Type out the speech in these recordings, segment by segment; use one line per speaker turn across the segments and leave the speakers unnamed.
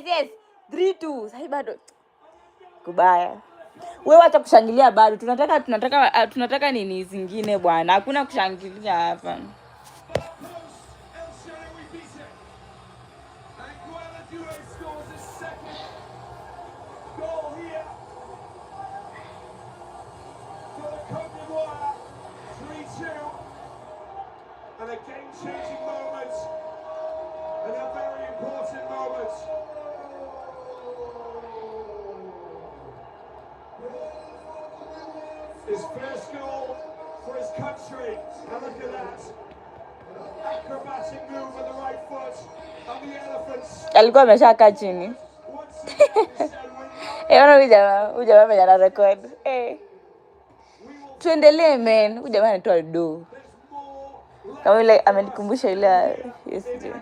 Yes. 3-2. Sasa bado kubaya. Wewe acha kushangilia bado. Tunataka nini zingine bwana? Hakuna kushangilia hapa.
And a game-changing moment, and a very important moment. His first goal for his country, and look at that. Acrobatic move with the right foot, and the elephants.
Alikuwa ameshakaa chini. Huyu jamaa amejana record. Tuendelee man. Huyu jamaa anatoa do. Kama ile amenikumbusha ile yesterday.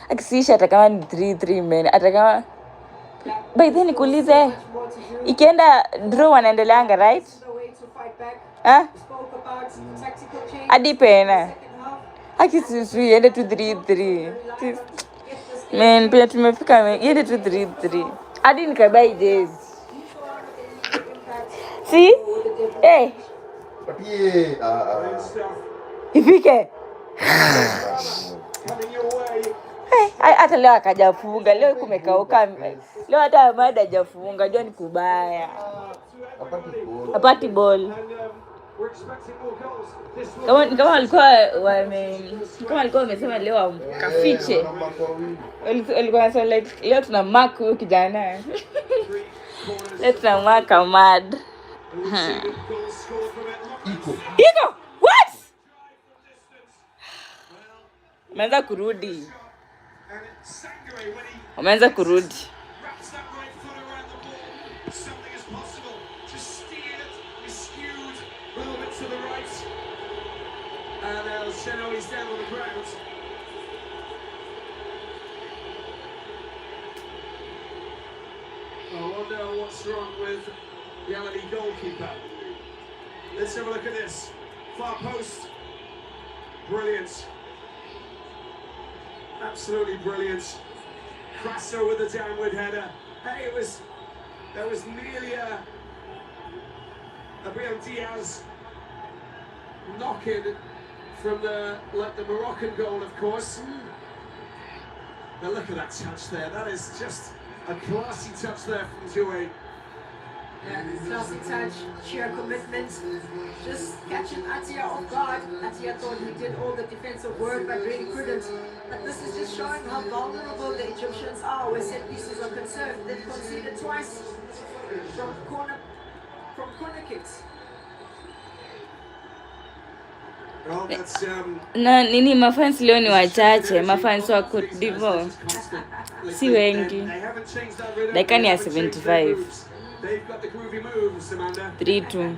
Akisiisha hata kama ni 3-3 man. Hata kama by then nikuulize. Ikienda draw wanaendeleanga right? Hadi pena. Akisisu iende tu 3-3. Man, pia tumefika iende tu 3-3. Hadi nikabai days. See? Hey. Ifike. Hata leo akajafunga. Leo kumekauka. Leo hata Amada hajafunga. Ndio ni kubaya. Apati ball. Kama walikuwa wamesema leo kafiche. Walikuwa wanasema like leo tuna mark huyo kijana. Leo tuna mark Ahmad. Iko. What? Umeanza kurudi.
And Sheno is down on the ground. I wonder what's wrong with the Aladi goalkeeper. Let's have a look at this. Far post. Brilliant. Absolutely brilliant. Crasso with a downward header. Hey, there was nearly a Brahim Diaz knock-in from the Moroccan goal, of course. Now look at that touch there. That is just a classy touch there from Jouet.
Yeah, classy touch, sheer commitment. Just catching Atia off guard. Atia thought he did all the defensive work, but really couldn't. But this is just showing how vulnerable the Egyptians are where set pieces are concerned. They've conceded twice from corner kicks.
Well, that's
nini mafans leo ni wachache, mafans wa Cote d'Ivoire si wengi. Dakika ni ya 75. 3-2.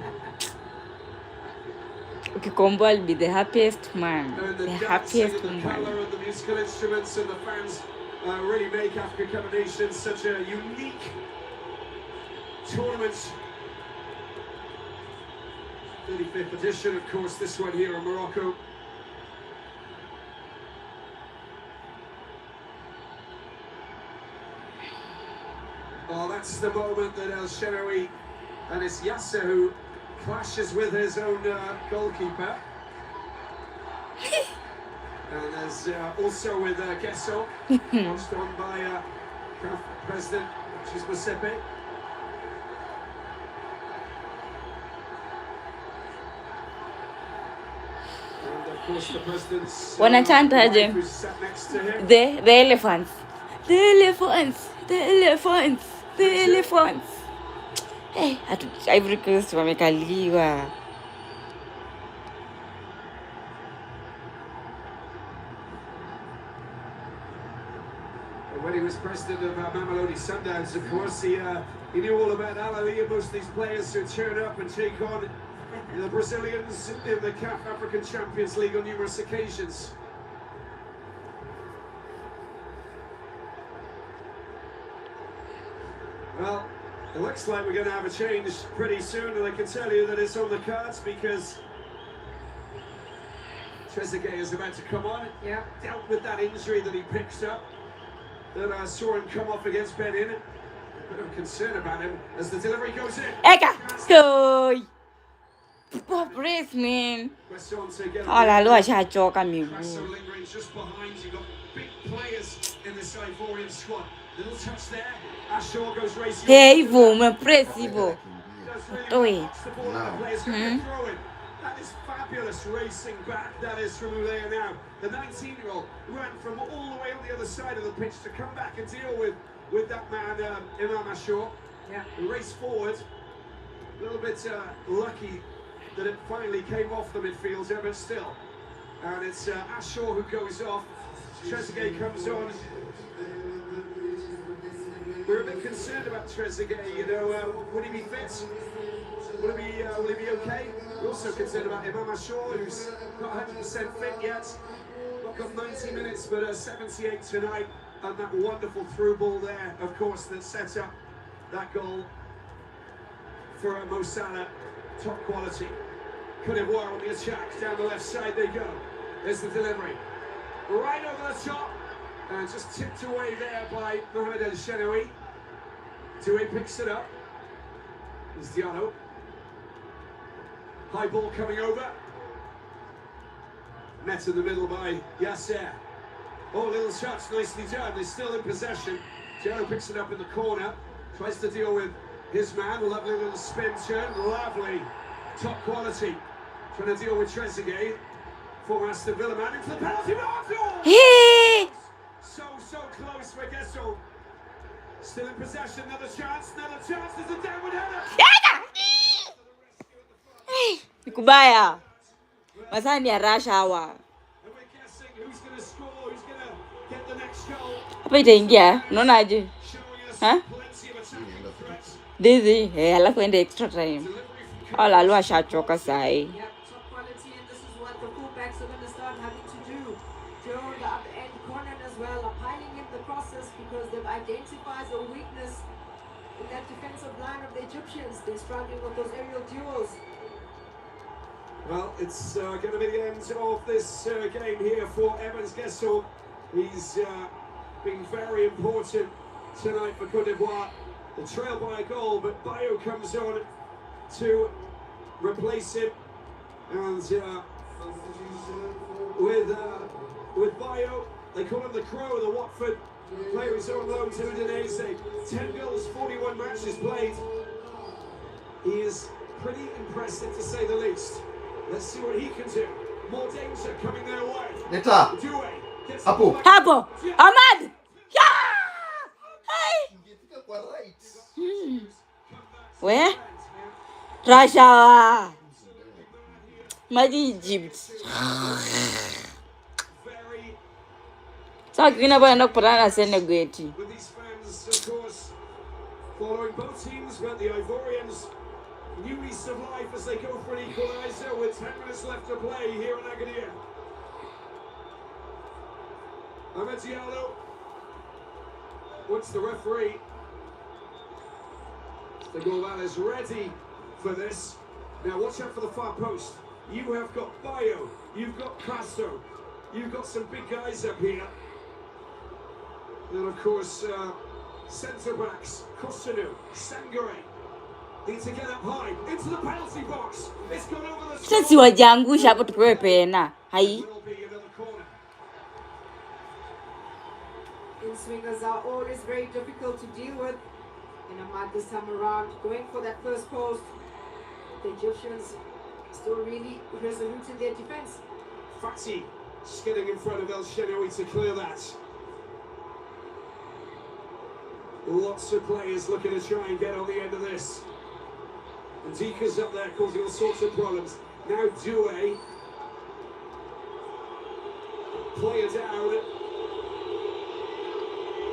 Ukikomboa, I'll be the happiest man. The happiest woman.
The musical instruments and the fans really make Africa Cup of Nations such a unique tournament. 35th edition, of course, this one here in Morocco. Well, that's the moment that El Shenawi and it's Yasser who clashes with his own goalkeeper. And there's also with Gesso, watched on by President Chismasepe.
Wanachantaje? The elephants. The elephants. The elephants. The elephants. Hey, Ivory Coast wamekaliwa.
When he was president of Mamelodi Sundowns, of course, he knew all about Al-Ali and most of these players who turn up and take on the Brazilians in the CAF African Champions League on numerous occasions. Well, it looks like we're going to have a change pretty soon, and I can tell you that it's on the cards because Trezeguet is about to come on.
Yeah.
Dealt with that injury that he picked up that saw him come off against Benin. A bit of concern about him as the delivery goes in.
Eka! Toy! Poor brace, man.
Wesson to get
Oh, la lua
Crasso
shachoka miguu.
lingering just behind. You've got big players in this Ivorian squad. Little touch there. Ashaw goes racing.
Hey, hivyo umepress hivyo. Toy.
That is fabulous racing back. That is from Ulea now. The 19-year-old ran from all the way on the other side of the pitch to come back and deal with that man, Imam Ashaw.
Yeah.
Race forward. A little bit lucky that it finally came off the midfielder, but still. And it's Ashaw who goes off. Trezeguet comes on. We're a bit concerned about Trezeguet, you know. Would he be fit? Will he be okay? We're also concerned about Imam Ashaw, who's not 100% fit yet. Not got 90 minutes, but 78 tonight. And that wonderful through ball there, of course, that set up that goal for Mo Salah. Top quality. Cote d'Ivoire on the attack. Down the left side they go. There's the delivery. Right over the top. And just tipped away there by Mohamed El Shenawi. Doué picks it up. There's Diallo. High ball coming over. Met in the middle by Yasser. Oh, little touch, nicely done. They're still in possession. Diallo picks it up in the corner. Tries to deal with his man. Lovely little spin turn. Lovely. Top quality. Trying to deal with Trezeguet. Former Aston Villa man into the penalty box.
Hey!
So close for Gesson. Still in possession. Another chance. There's a downward header.
Hey! Nikubaya. Masani ya rush hour.
And we're guessing who's going to score, who's going to get the next goal.
Hapa itaingia. Unaonaje?
Showing us
Huh?
plenty of attacking threats.
Dizi, alafu ende extra time. Oh, la lua shachoka sai.
Yeah, top quality, and this is what the fullbacks are going to start having to do. Joe, the upper end corner as well, are piling in the crosses because they've identified a weakness in that defensive line of the Egyptians. They're struggling with those aerial duels.
Well, it's going to be the end of this game here for Evans Gesson. He's been very important tonight for Cote d'Ivoire. The trail by a goal, but Bayo comes on to replace him. And with Bayo, they call him the Crow, the Watford player who's on loan to Udinese. 10 goals, 41 matches played. He is pretty impressive to say the least. Let's see what he can do. More danger coming their way.
Neta.
Doué gets
Hapo.
the ball back.
Hapo. Ahmad. Yeah! Hey!
Ingefika kwa right.
Where? Russia. Maji Egypt.
Very
Sasa kina bwana kupatana na Senegal eti.
with these fans, of course, following both teams, but the Ivorians new lease of life as they go for an equaliser with 10 minutes left to play here in Agadir. Ahmed Diallo. What's the referee? The goalman is ready for this. Now watch out for the far post. You have got Bayo, you've got Crasso, you've got some big guys up here. And of course, centre backs, Kosunu, Sangare. Need to get up high into the penalty box. It's gone over the
Sasa siwajiangusha hapo tupewe pena. Hai.
will be another corner.
In-swingers are always very difficult to deal with. And Ahmad this time around, going for that first post. The Egyptians still really resolute in their defense.
Fati skidding in front of El Shenawi to clear that. Lots of players looking to try and get on the end of this. And Dika's up there causing all sorts of problems. Now Doué. Player down.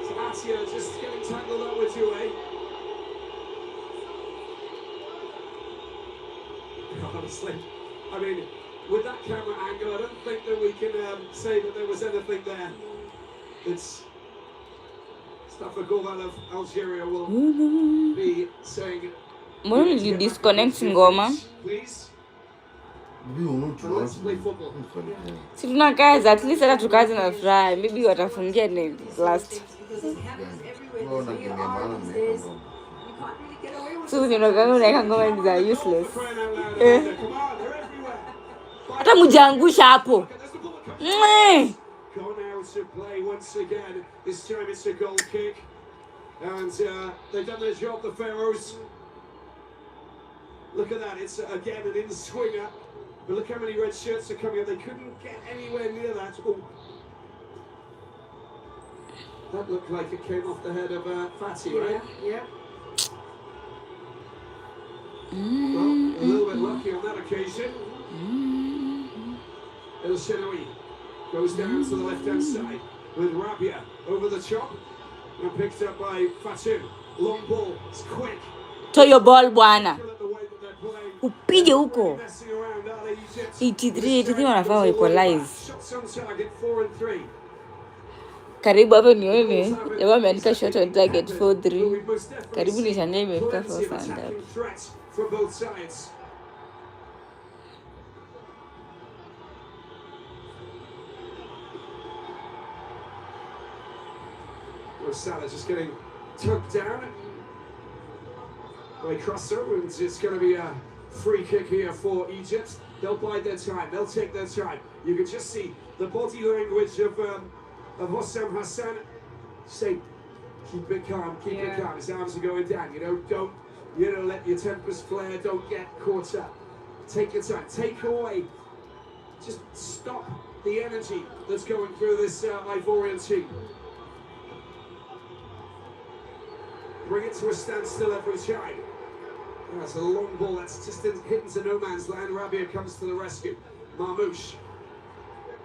So Atia just getting tangled up with Doué. Honestly, I mean, with that camera angle, I don't think that we can say that there was anything there. It's stuff a goal out of Algeria will be saying.
Mbona you disconnect ngoma?
Please.
Let's
play football.
Si tuna kazi, at least hata tukazi na fry. Maybe watafungia ni last.
because it happens everywhere.
Well,
There's
like,
VAR these days. You can't really get away with
So
it.
unaona ngoma za useless.
Crying out loud, Amanda. Come on, they're everywhere.
Hata mjangusha hapo.
And there's the ball that comes gone out to play once again. This time it's a goal kick. And they've done their job, the Pharaohs. Look at that, it's again an in-swinger. But look how many red shirts are coming up. They couldn't get anywhere near that. Oh. That looked like it came off the head of Fatty, right?
Yeah.
Well, a little bit lucky on that occasion. El Shenawi goes down to the left-hand side with Rabia over the top and picked up by Fatu. Long ball, it's quick.
Toyo ball bwana.
Look at the way that they're playing.
Upige huko.
Messing around, are they, Egypt?
83 wanafaa equalize.
Shots on target, 4 and 3.
Karibu hapo nione. Jamaa ameandika shot on target 4-3. Karibu nishangae imefika 4-5.
Threat from both sides. Salah just getting tugged down by Crosser, and it's going to be a free kick here for Egypt. They'll bide their time, they'll take their time. You can just see the body language of Hossam Hassan. Say, keep it calm, keep it calm. His arms are going down, don't let your tempers flare, don't get caught up. Take your time, take away, just stop the energy that's going through this Ivorian team. Bring it to a standstill every time. That's a long ball that's just hitting to no man's land. Rabia comes to the rescue. Marmouche.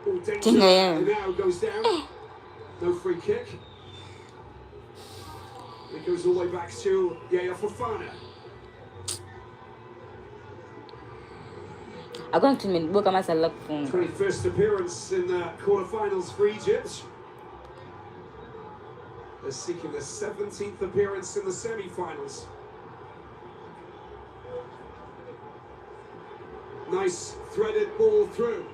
Oh, danger. And now goes down. No free kick. It goes all the way back to Yaya Fofana.
Hakuna kitu nimeboka kama Salah kufunga.
21st appearance in the quarterfinals for Egypt. They're seeking their 17th appearance in the semi-finals. Nice threaded ball through.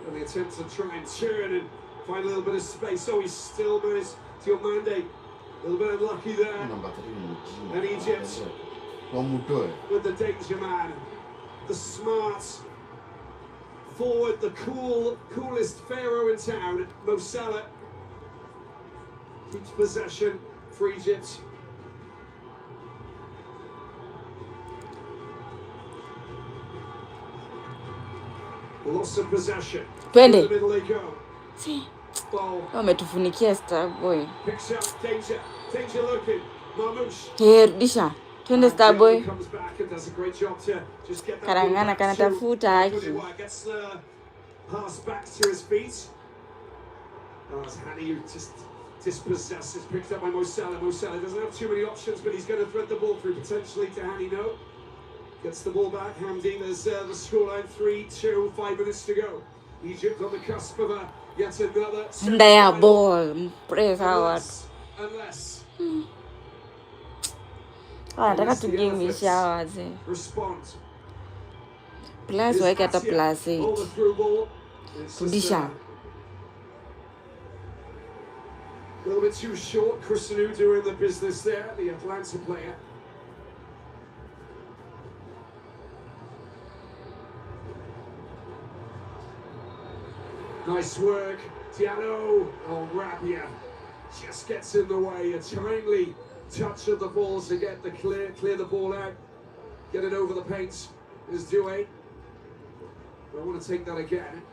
And the attempt to try and turn and find a little bit of space. Oh, he's still managed to Mande. A little bit unlucky there. And Egypt with the danger man. The smart forward, the coolest Pharaoh in town, Mo Salah. Keeps possession for Egypt. Loss of possession.
Twende.
In the middle they go.
Si.
Ball.
Wametufunikia Star Boy.
Picks up danger. Danger looking. Marmouche.
Rudisha. Twende Star Boy.
Comes back and does a great job to just get that
Karangana kanatafuta haki.
Gets the pass back to his feet. As Hani just dispossesses, picked up by Mo Salah. Mo Salah doesn't have too many options, but he's going to thread the ball through potentially to Hani. No. Gets the ball back. Hamdi, there's the scoreline 3-2, 5 minutes to go. Egypt on the cusp of yet another.
Ndaya ball. Praise our.
Unless.
Nataka tugimisha waze.
Respond.
Plus waeke hata plus 8. Rudisha.
A little bit too short. Christianu doing the business there, the Atlanta player. Nice work, Diallo. Oh, Rabia just gets in the way. A timely touch of the ball to get the clear the ball out, get it over the paint. Is Doué. I want to take that again.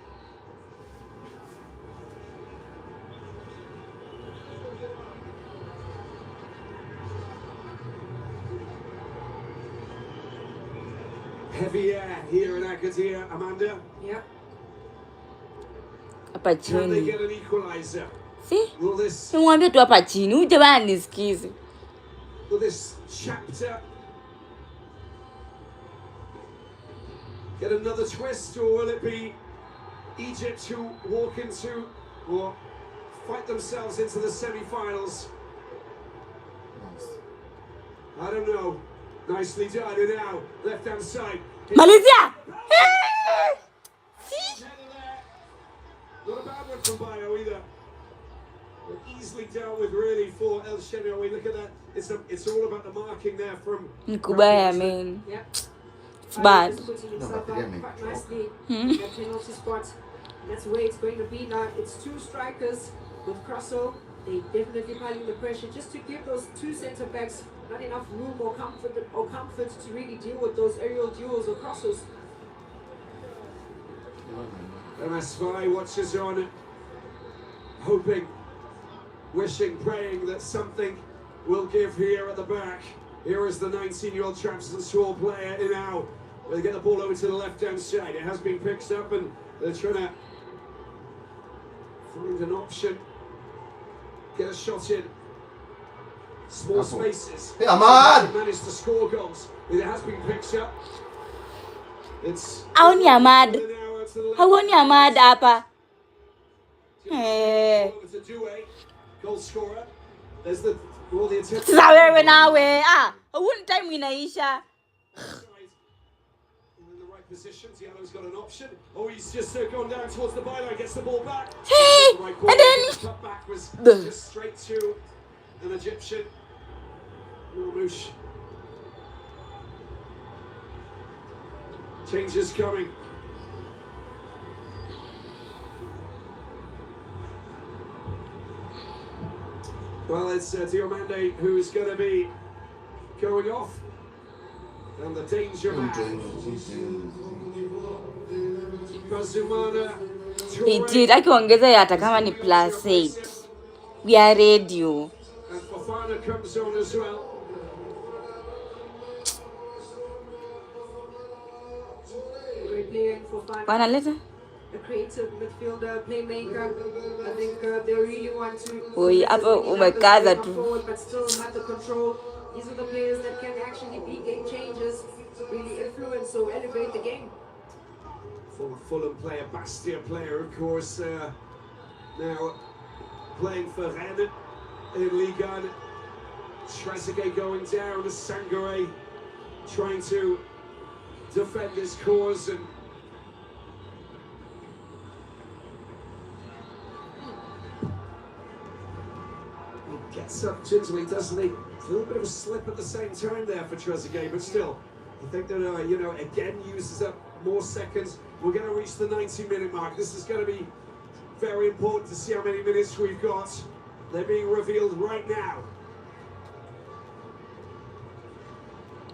Heavy air here in Agadir, Amanda.
Yeah.
Hapa
Can they
chini.
get an equalizer?
Si?
Will this
Nimwambie tu hapa chini. Uje bana nisikize.
Chapter get another twist, or will it be Egypt who walk into or fight themselves into the semi-finals? I don't know. Nicely done. And now, left-hand side.
Malaysia.
Not a bad one from Bio either. Easily dealt with, really, for El Shenawi. Look at that. It's all about the marking there from.
Nikubaya, man.
Yeah.
It's bad.
Just putting
No,
himself
but
up
they
quite
make
nicely
Hmm?
in that penalty spot. That's where it's going to be now. It's two strikers with Crosso. They definitely piling the pressure just to give those two centre backs not enough room or comfort to really deal with those aerial duels or crosses.
And Asfai watches on, hoping, wishing, praying that something will give here at the back. Here is the 19-year-old Trabzonspor player now. They get the ball over to the left-hand side. It has been picked up, and they're trying to find an option. Get a shot in. Small spaces.
Hey, Ahmad!
Managed to score goals. It has been picked up. It's
Hao ni Ahmad.
now out to the left.
Hao ni Ahmad hapa. Eh.
Over to Due, goal scorer. There's the all the attempt.
Sasa wewe nawe. Huni time inaisha.
In the right position, Diallo's got an option. Oh, he's just gone down towards the byline, gets the ball back.
Hey,
The right
and then
the cut back was
Ugh.
just straight to an Egyptian. Marmoush. Changes coming. Well, it's Diomande who's going to be going off. And the danger man. Kazumana
he did. Akiongeza hata kama ni +8. We are radio.
And Fofana comes on as well.
Great player for Fana.
Wanaleta?
A creative midfielder, playmaker. I think they really want to.
Oi, hapa umekaza tu.
Forward, but still have the control. These are the players that can actually be game changers, really influence or elevate the game.
Former Fulham player, Bastia player, of course, now playing for Rennes in Ligue 1. Trezeguet going down, Sangare trying to defend his cause, and he gets up gingerly, doesn't he? A little bit of a slip at the same time there for Trezeguet, but still, I think that, again uses up more seconds. We're going to reach the 90-minute mark. This is going to be very important to see how many minutes we've got. They're being revealed right now.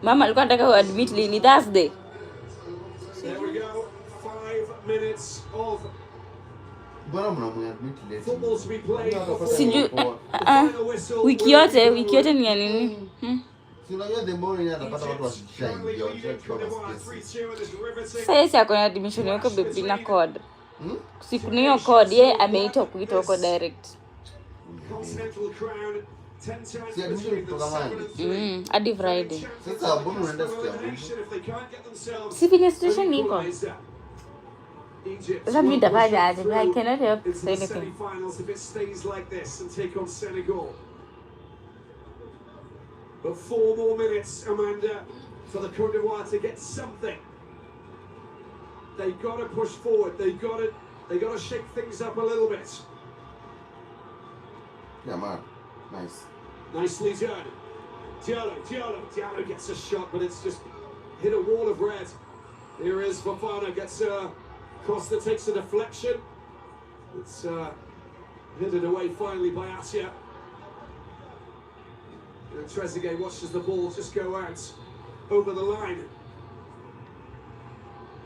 Mama alikuwa anataka uadmit lini Thursday.
There we go. 5 minutes of
Mbona mnamwadmit late?
football to be played before
Sijui
the final whistle.
wiki yote ni ya nini?
Si unajua the more yeye anapata watu
Egypt currently
wasishaingia
leading
kwa
Cote d'Ivoire
space.
3-2 in this riveting.
Sasa yesi akona admission yako baby na code. Siku niyo code ye ameitwa kuitwa huko direct.
Continental crown 10 times
Si
between
admission
them,
kutoka
7
wapi?
and 3.
Hadi Friday.
Sasa mbona unaenda siku ya
Elimination if they can't get themselves
Si venye situation
an
iko.
equalizer. Egypt
Sasa mimi
will push
nitafanya
on
aje? I
through
cannot help
into the
anything.
semi-finals if it stays like this and take on Senegal. But 4 more minutes, Amanda, for the Cote d'Ivoire to get something. They've got to push forward. They got to shake things up a little bit.
Yeah, man. Nice.
Nicely done. Diallo gets a shot, but it's just hit a wall of red. Here is Fofana, gets Costa takes a deflection. It's headed away finally by Atia. And Trezeguet watches the ball just go out over the line.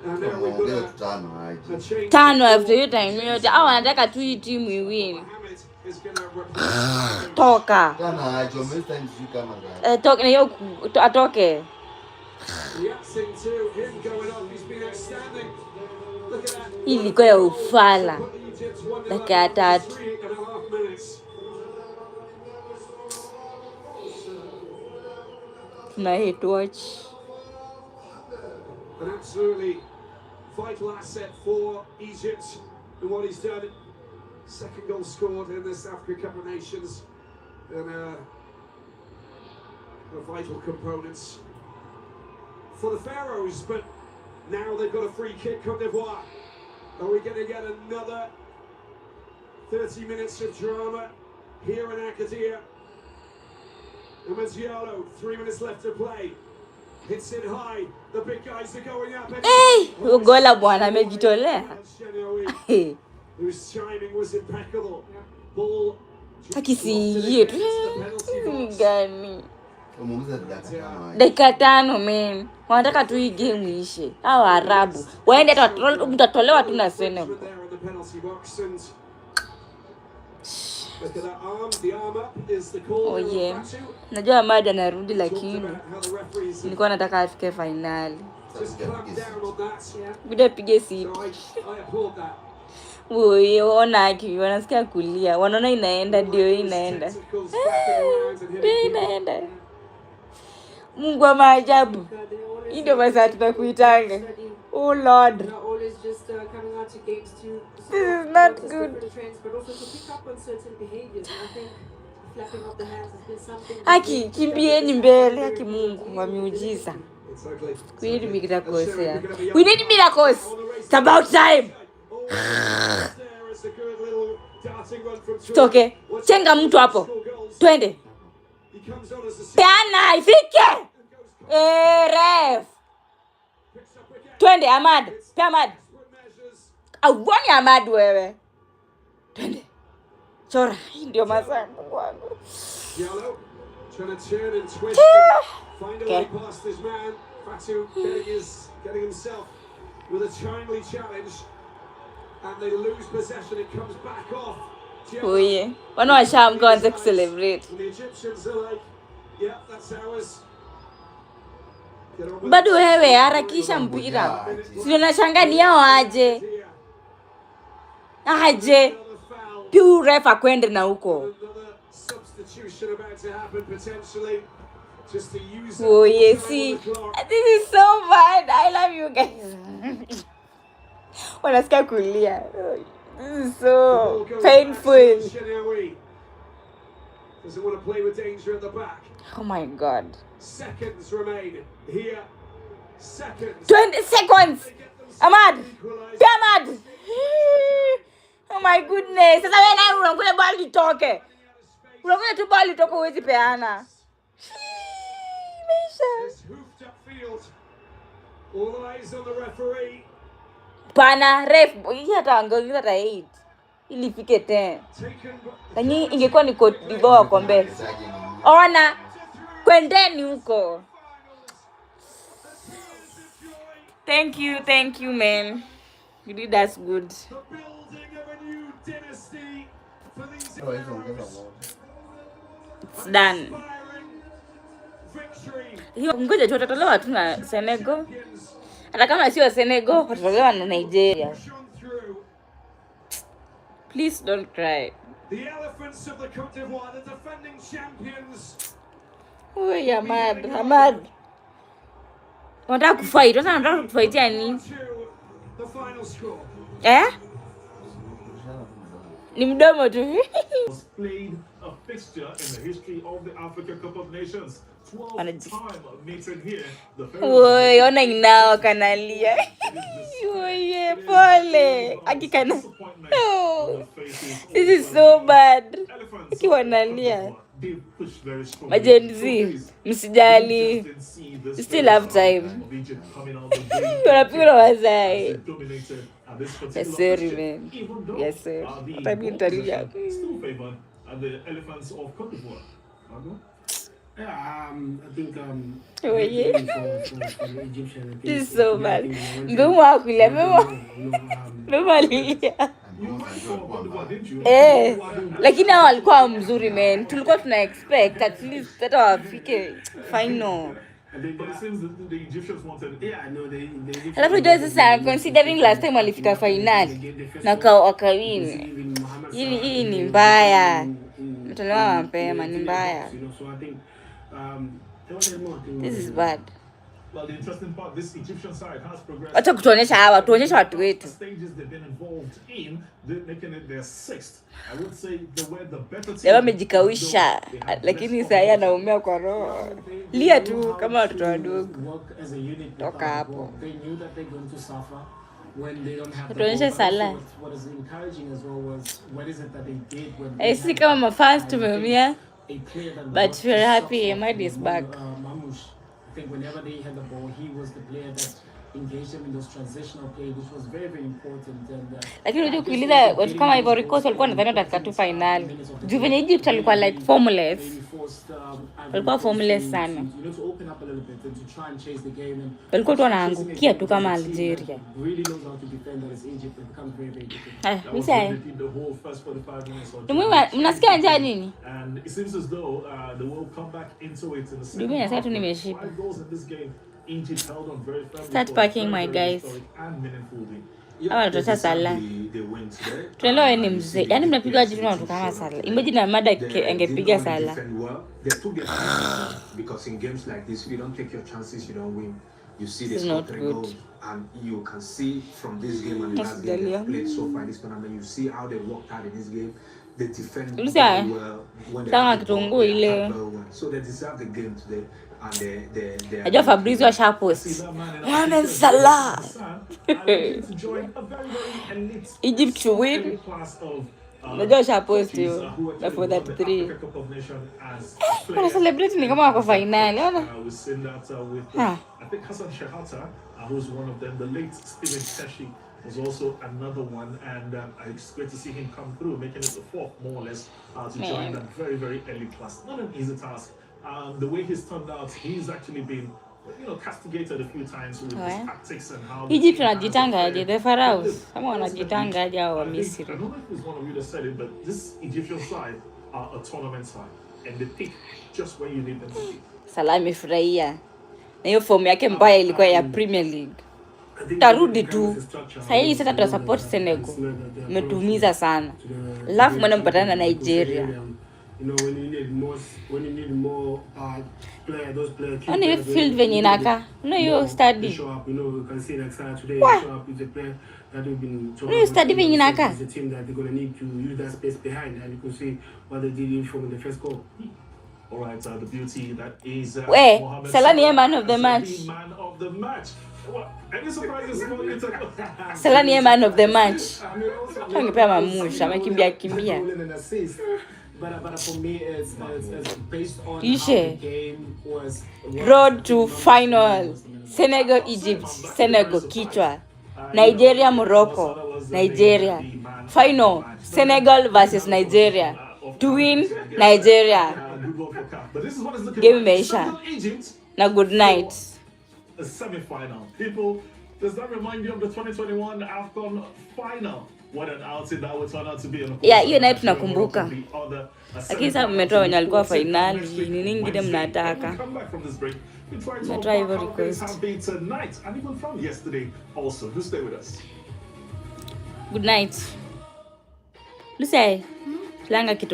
And now we've
Tunaongea
got
tutano
a
aje.
change.
Tano after hiyo time yote au wanataka tu hii timu iwin.
Mohamed is going to replace
Toka.
Tana aje, umesta sijui kama gani.
Toke na hiyo atoke.
reacting to him going off. He's been outstanding. Look at that.
Hii ilikuwa ya ufala.
Put Egypt 1-0
Dakika ya
up in
tatu.
3.5 minutes.
Tuna hate watch.
An absolutely vital asset for Egypt and what he's done. Second goal scored in this Africa Cup of Nations, and a vital components for the Pharaohs. But now they've got a free kick. Cote d'Ivoire. Are we going to get another 30 minutes of drama? here in Agadir. Amazialo, 3 minutes left to play. Hits it high. The big guys are going up.
Hey, gola bwana amejitolea.
Whose timing was impeccable. Ball
Akisiye gani? Dakika 5 men. Wanataka tu hii game ishe. Hao Arabu. Waende mtatolewa tu na Senegal. Oh yeah. Najua Ahmad anarudi lakini nilikuwa nataka afike finali. Bude pige City. Wewe ona aki wanasikia kulia. Wanaona inaenda ndio inaenda. Inaenda. Mungu wa maajabu. Hii ndio basi tutakuitanga. Oh Lord. This is not good. Haki kimbieni mbele haki Mungu wa miujiza. We need miracles here. We need miracles. It's about time. Toke. Chenga mtu hapo. Twende. Peana ifike. Ref. Twende Ahmad. Pe Ahmad. Auoni Ahmad wewe. Twende. Chora. Ndio masaa wangu.
Yellow, trying to turn and twist. Find a way past this man. Fatu getting himself with a timely challenge. And they lose possession. It comes back off.
Oh yeah. Wana washamka wanze kucelebrate.
The Egyptians are like, yeah, that's ours.
Bado wewe harakisha mpira. Sio nashanga ni yao aje. Aje. Piu refa kwende na huko.
Substitution about to happen potentially. Just to use
Oh yes, see. This is so bad. I love you guys. Wanasikia kulia. This is so painful.
Doesn't want to play with danger at the back.
Oh my God.
Seconds remain here. Seconds.
20 seconds. Ahmad. Ahmad. Oh my goodness. Sasa wewe naye unakuja bali itoke. Unakuja tu bali itoke uwezi peana.
This hoofed up field. All eyes on the referee.
Pana ref hii hata angeongeza hata 8 ili ifike 10. Lakini ingekuwa ni Cote d'Ivoire wako mbele. Ona kwendeni huko. Thank you man. You did us good. It's done. Hiyo ngoja tutatolewa tu na Senegal. Hata kama sio Senegal, watatolewa na Nigeria. Please don't cry.
The elephants of the Cote d'Ivoire, the defending champions.
Oh, Ahmad. Wanataka kufight. Wanataka kufightia nini?
The final score.
Ni mdomo tu.
Played a fixture in the history of the Africa Cup of Nations. 12th time meeting here.
Woi, ona inao kanalia. Oye, pole. Akikana. This is so bad. Akiwa nalia. Majenzi, msijali. You still have time. Wanapigwa wazai. Yes sir, man. Yes sir. Tabii nitalia.
The elephants of Cote d'Ivoire.
Yeah, I think
Oh yeah.
for the Egyptian.
This is so bad. Mdomo wako ile mdomo alilia. Lakini hao walikuwa mzuri man. Tulikuwa tuna expect at least hata wafike final.
But it seems that the Egyptians wanted.
Yeah, I know they
Alafu ndio sasa considering last time walifika final na wakawin. Hii ni mbaya. Mtolewa mapema ni mbaya.
So I think
This is bad.
Well, the interesting part, this Egyptian side has progressed.
Acha kutuonyesha hawa, tuonyeshe watu wetu.
Stages they've been involved in, they're making it their 6th. I would say they were the better team.
Leo amejikausha, lakini sasa anaumia kwa roho. Lia tu kama watoto wadogo.
work as a unit.
Toka hapo.
They knew that they're going to suffer. when they don't have the
Tuonyeshe
ball. But also
Salah.
what is encouraging as well was what is it that they did when they
Si
had
kama mafans
I
tumeumia,
think a player that
but
brought
we're
the
happy
socks off
Ahmad is back.
Mamush. I think whenever they had the ball, he was the player that engaged them in those transitional play, which was very, very important. And
Lakini unajua kuuliza watu kama Ivory Coast walikuwa nadhani watafika tu final. Juu venye Egypt alikuwa like formless. Walikuwa formless sana. Walikuwa tu wanaangukia tu kama Algeria. Misa. Mnasikia njaa nini? Mimi nasema tu nimeshiba. Start packing my guys. Hawa tutata Salah. Tunaelewa ni mzee. Yaani mnapiga aje tuna watu kama Salah. Imagine Amada angepiga Salah.
Because in games like this, if you don't take your chances, you don't win. You see this
not good.
And you can see from this game and the last game they've played so far in this tournament, you see how they worked hard in this game. They defend very well when they have the ball. So they deserve the game today. And they
Ajua Fabrizio ashapost. Mohamed Salah. Egypt to win. Najua ashapost hiyo. For that 3. Wana celebrate ni kama wako finali. Ona.
I think Hassan Shahata, who's one of them, the late Steven Teshi was also another one, and it's great to see him come through, making it the fourth, more or less, to join that very, very early class. Not an easy task. The way he's turned out, he's actually been, castigated a few times with his tactics and how.
Egypt wanajitanga aje the Pharaohs. Kama wanajitanga aje hao wa Misri.
I don't know if it was one of you that said it, but this Egyptian side are a tournament side, and they pick just where you need them to be.
Salah amefurahia. Na hiyo form yake mbaya ilikuwa ya Premier League. Tarudi tu. Sasa hii sasa tuna support Senegal. Umetumiza sana. Alafu mwana mpatana na Nigeria.
When you need more player, those players.
Oni field venye inaka. Hiyo study.
Show up, you can see like Salah today. Show up with a player that we've been talking about.
Study venye inaka.
It's a team that they're gonna need to use that space behind, and you can see what they did from the first goal.
All right, the beauty that is
Mohamed Salah ni man of the match.
Man of the match. What? Any surprises for you?
Salah ni man of the match. Angepewa Mamush, amekimbia.
But for me, it's based on
Ishe.
how the game was.
Road to final. Senegal, Egypt. Senegal, kichwa. Nigeria, Morocco. Nigeria. Final. Senegal versus Nigeria. To win, Nigeria. Game imeisha. Na good night.
A semi-final. People, does that remind you of the 2021 AFCON final? What an outing that would turn out to be.
Yeah, hiyo nayo tunakumbuka. Lakini sasa mmetoa wenye alikuwa finali. Ni nini ngine mnataka? Mmetoa Ivory Coast.
And even from yesterday also. Do stay with us.
Good night. Lucy, langa kitu.